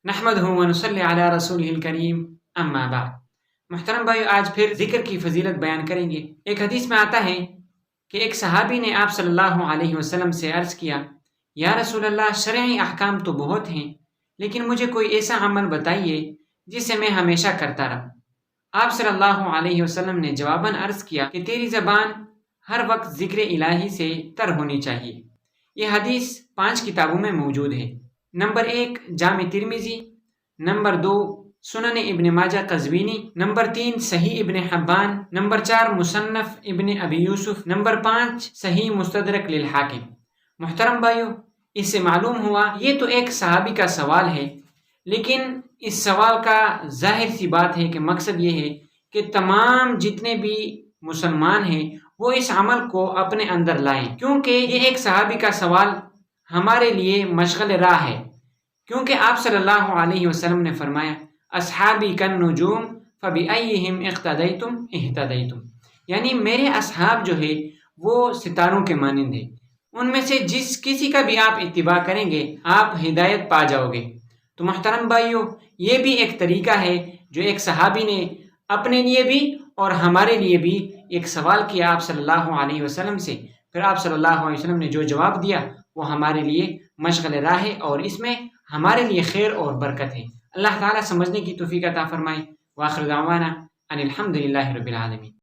نحمدہ و نصلی علی رسولہ الکریم اما بعد۔ محترم بھائیو، آج پھر ذکر کی فضیلت بیان کریں گے۔ ایک حدیث میں آتا ہے کہ ایک صحابی نے آپ صلی اللہ علیہ وسلم سے عرض کیا، یا رسول اللہ، شرعی احکام تو بہت ہیں، لیکن مجھے کوئی ایسا عمل بتائیے جسے میں ہمیشہ کرتا رہوں۔ آپ صلی اللہ علیہ وسلم نے جواباً عرض کیا کہ تیری زبان ہر وقت ذکر الہی سے تر ہونی چاہیے۔ یہ حدیث 5 کتابوں میں موجود ہے۔ نمبر 1 جامع ترمذی، نمبر 2 سنن ابن ماجہ قزوینی، نمبر 3 صحیح ابن حبان، نمبر 4 مصنف ابن ابی یوسف، نمبر 5 صحیح مستدرک للحاکم۔ محترم بھائیو، اس سے معلوم ہوا یہ تو ایک صحابی کا سوال ہے، لیکن اس سوال کا ظاہر سی بات ہے کہ مقصد یہ ہے کہ تمام جتنے بھی مسلمان ہیں وہ اس عمل کو اپنے اندر لائیں، کیونکہ یہ ایک صحابی کا سوال ہمارے لیے مشغل راہ ہے۔ کیونکہ آپ صلی اللہ علیہ وسلم نے فرمایا، اصحابی کالنجوم فبأیہم اقتدیتم اہتدیتم، یعنی میرے اصحاب جو ہے وہ ستاروں کے مانند ہیں، ان میں سے جس کسی کا بھی آپ اتباع کریں گے آپ ہدایت پا جاؤ گے۔ تو محترم بھائیو، یہ بھی ایک طریقہ ہے جو ایک صحابی نے اپنے لیے بھی اور ہمارے لیے بھی ایک سوال کیا آپ صلی اللہ علیہ وسلم سے، پھر آپ صلی اللہ علیہ وسلم نے جو جواب دیا وہ ہمارے لیے مشغل راہ ہے، اور اس میں ہمارے لیے خیر اور برکت ہے۔ اللہ تعالیٰ سمجھنے کی توفیق عطا فرمائے۔ وآخر دعوانا ان الحمد للہ رب العالمین۔